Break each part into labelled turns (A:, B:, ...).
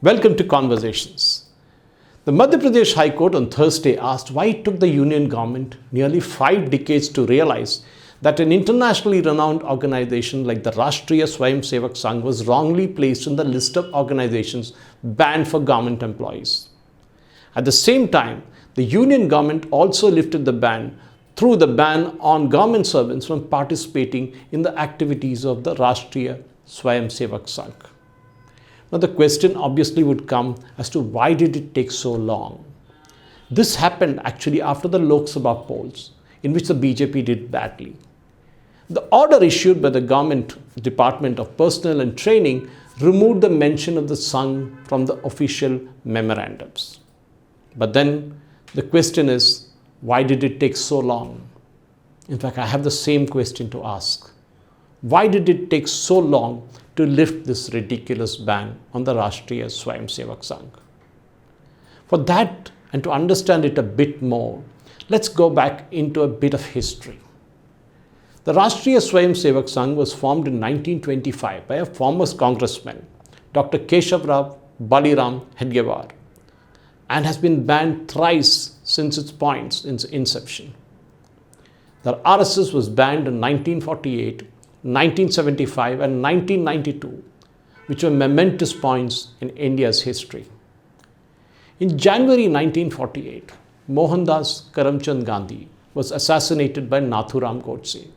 A: Welcome to Conversations. The Madhya Pradesh High Court on Thursday asked why it took the Union Government nearly 5 decades to realize that an internationally renowned organization like the Rashtriya Swayamsevak Sangh was wrongly placed in the list of organizations banned for government employees. At the same time, the Union Government also lifted the ban through the ban on government servants from participating in the activities of the Rashtriya Swayamsevak Sangh. Now the question obviously would come as to why did it take so long? This happened actually after the Lok Sabha polls, in which the BJP did badly. The order issued by the Government Department of Personnel and Training removed the mention of the Sangh from the official memorandums. But then the question is, why did it take so long? In fact, I have the same question to ask. Why did it take so long to lift this ridiculous ban on the Rashtriya Swayamsevak Sangh? For that and to understand it a bit more, let's go back into a bit of history. The Rashtriya Swayamsevak Sangh was formed in 1925 by a former congressman, Dr. Keshavrao Baliram Hedgewar, and has been banned thrice since its inception. The RSS was banned in 1948, 1975 and 1992, which were momentous points in India's history. In January 1948, Mohandas Karamchand Gandhi was assassinated by Nathuram Godse.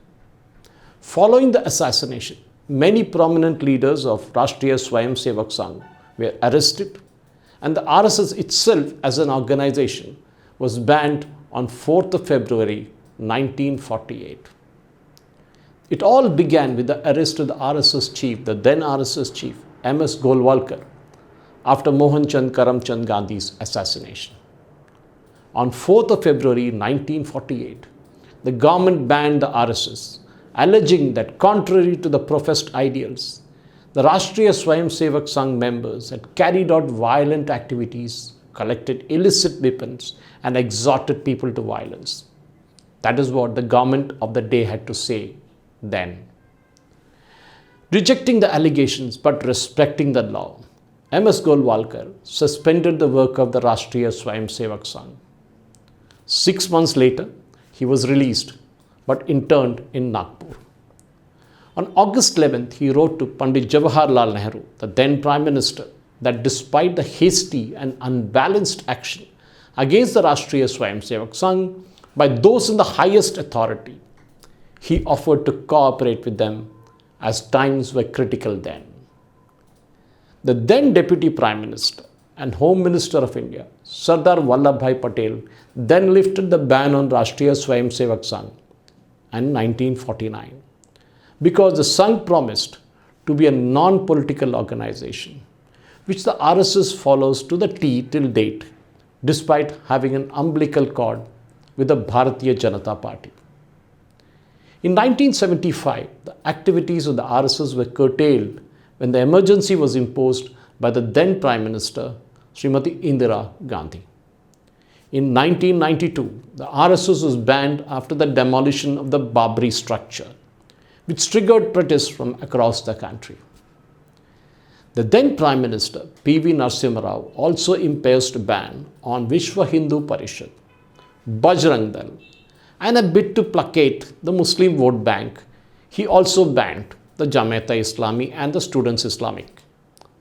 A: Following the assassination, many prominent leaders of Rashtriya Swayamsevak Sangh were arrested, and the RSS itself as an organization was banned on 4th of February 1948. It all began with the arrest of the RSS chief, the then RSS chief, M.S. Golwalkar, after Mohanchand Karamchand Gandhi's assassination. On 4th of February 1948, the government banned the RSS, alleging that contrary to the professed ideals, the Rashtriya Swayamsevak Sangh members had carried out violent activities, collected illicit weapons, and exhorted people to violence. That is what the government of the day had to say then. Rejecting the allegations but respecting the law, M.S. Golwalkar suspended the work of the Rashtriya Swayamsevak Sangh. 6 months later, he was released but interned in Nagpur. On August 11th, he wrote to Pandit Jawaharlal Nehru, the then Prime Minister, that despite the hasty and unbalanced action against the Rashtriya Swayamsevak Sangh by those in the highest authority, he offered to cooperate with them as times were critical then. The then Deputy Prime Minister and Home Minister of India, Sardar Vallabhbhai Patel, then lifted the ban on Rashtriya Swayamsevak Sangh in 1949 because the Sangh promised to be a non-political organization, which the RSS follows to the T till date, despite having an umbilical cord with the Bharatiya Janata Party. In 1975, the activities of the RSS were curtailed when the emergency was imposed by the then Prime Minister, Srimati Indira Gandhi. In 1992, the RSS was banned after the demolition of the Babri structure, which triggered protests from across the country. The then Prime Minister, P.V. Narasimha Rao, also imposed a ban on Vishwa Hindu Parishad, Bajrang Dal, and a bid to placate the Muslim vote bank, he also banned the Jamaat-e-Islami and the Students Islamic.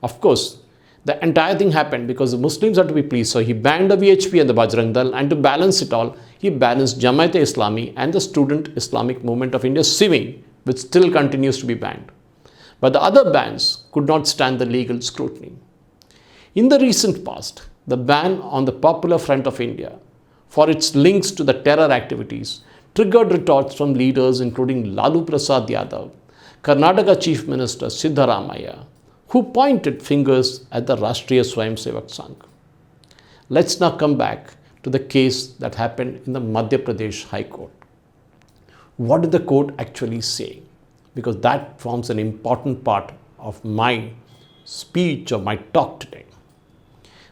A: Of course, the entire thing happened because the Muslims had to be pleased, so he banned the VHP and the Bajrang Dal, and to balance it all, he balanced Jamaat-e-Islami and the Student Islamic Movement of India, SIMI, which still continues to be banned. But the other bans could not stand the legal scrutiny. In the recent past, the ban on the Popular Front of India for its links to the terror activities triggered retorts from leaders including Lalu Prasad Yadav, Karnataka Chief Minister Siddaramaiah, who pointed fingers at the Rashtriya Swayamsevak Sangh. Let's now come back to the case that happened in the Madhya Pradesh High Court. What did the court actually say? Because that forms an important part of my speech or my talk today.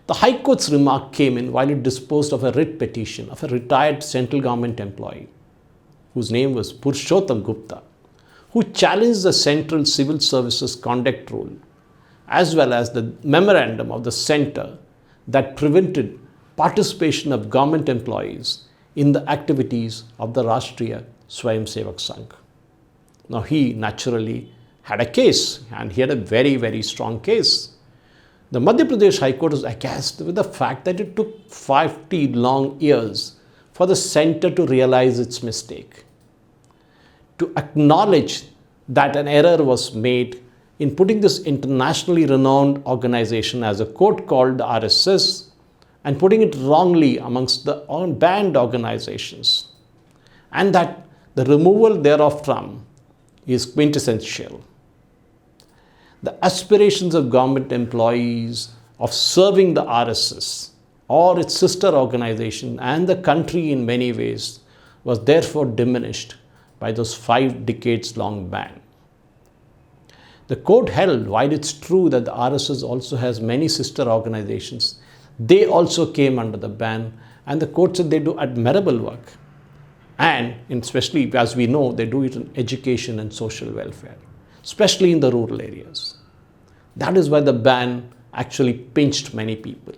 A: The High Court's remark came in while it disposed of a writ petition of a retired central government employee, whose name was Purushottam Gupta, who challenged the Central Civil Services Conduct Rule as well as the memorandum of the centre that prevented participation of government employees in the activities of the Rashtriya Swayamsevak Sangh. Now, he naturally had a case, and he had a very, very strong case. The Madhya Pradesh High Court was aghast with the fact that it took 50 long years for the centre to realize its mistake, to acknowledge that an error was made in putting this internationally renowned organization as a court called the RSS and putting it wrongly amongst the banned organizations, and that the removal thereof from is quintessential. The aspirations of government employees of serving the RSS or its sister organization and the country in many ways was therefore diminished by those 5 decades long ban. The court held, while it's true that the RSS also has many sister organizations, they also came under the ban, and the court said they do admirable work. And especially, as we know, they do it in education and social welfare, especially in the rural areas. That is why the ban actually pinched many people.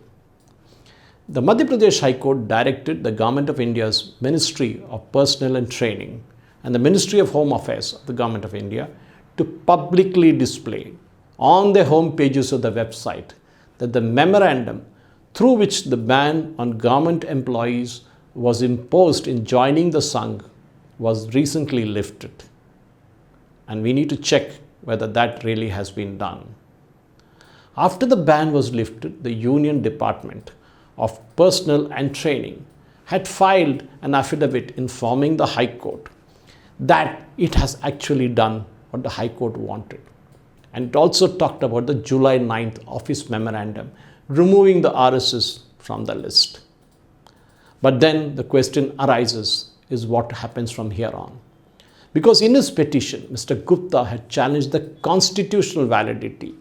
A: The Madhya Pradesh High Court directed the Government of India's Ministry of Personnel and Training and the Ministry of Home Affairs of the Government of India to publicly display on their home pages of the website that the memorandum through which the ban on government employees was imposed in joining the Sangh was recently lifted. And we need to check whether that really has been done. After the ban was lifted, the Union Department of Personnel and Training had filed an affidavit informing the High Court that it has actually done what the High Court wanted. And it also talked about the July 9th office memorandum removing the RSS from the list. But then the question arises is what happens from here on. Because in his petition, Mr. Gupta had challenged the constitutional validity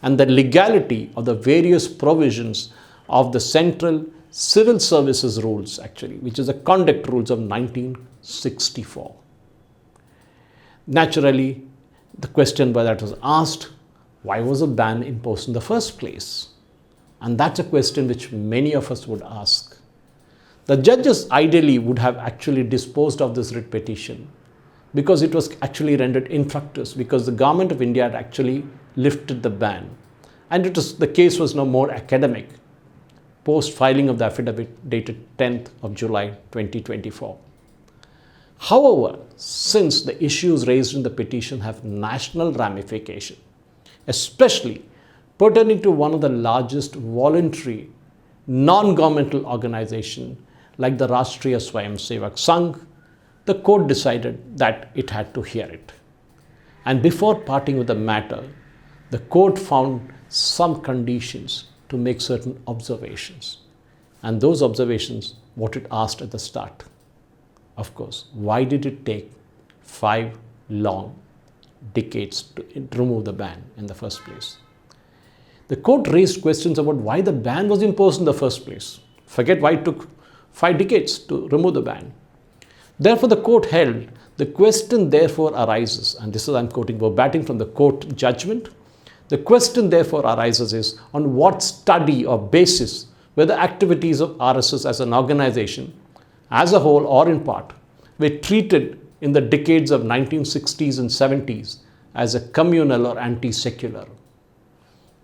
A: and the legality of the various provisions of the Central Civil Services Rules, actually, which is the conduct rules of 1964. Naturally, the question that was asked, why was a ban imposed in the first place? And that's a question which many of us would ask. The judges ideally would have actually disposed of this writ petition because it was actually rendered infructuous, because the Government of India had actually lifted the ban. And the case was no more academic post filing of the affidavit dated 10th of July 2024. However, since the issues raised in the petition have national ramification, especially pertaining to one of the largest voluntary non-governmental organizations like the Rashtriya Swayamsevak Sangh, the court decided that it had to hear it. And before parting with the matter, the court found some conditions to make certain observations. And those observations, what it asked at the start. Of course, why did it take 5 long decades to remove the ban in the first place? The court raised questions about why the ban was imposed in the first place. Forget why it took 5 decades to remove the ban. Therefore, the court held, the question therefore arises, and this is I'm quoting verbatim from the court judgment, the question therefore arises is on what study or basis were the activities of RSS as an organization, as a whole or in part, were treated in the decades of 1960s and 70s as a communal or anti-secular.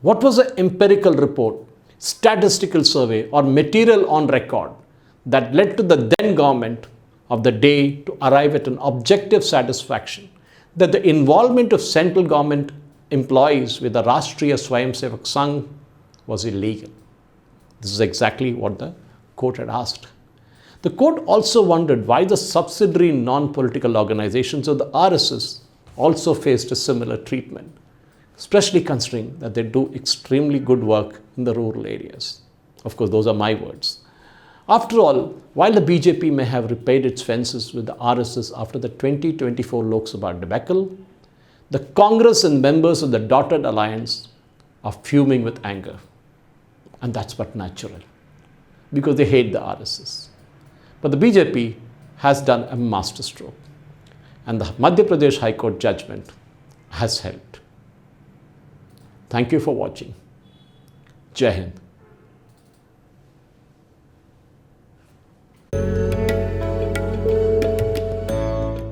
A: What was the empirical report, statistical survey or material on record that led to the then government of the day to arrive at an objective satisfaction that the involvement of central government employees with the Rashtriya Swayamsevak Sangh was illegal? This is exactly what the court had asked. The court also wondered why the subsidiary non-political organizations of the RSS also faced a similar treatment, especially considering that they do extremely good work in the rural areas. Of course, those are my words. After all, while the BJP may have repaired its fences with the RSS after the 2024 Lok Sabha debacle, the Congress and members of the dotted alliance are fuming with anger. And that's but natural, because they hate the RSS. But the BJP has done a masterstroke, and the Madhya Pradesh High Court judgment has helped. Thank you for watching. Jai Hind.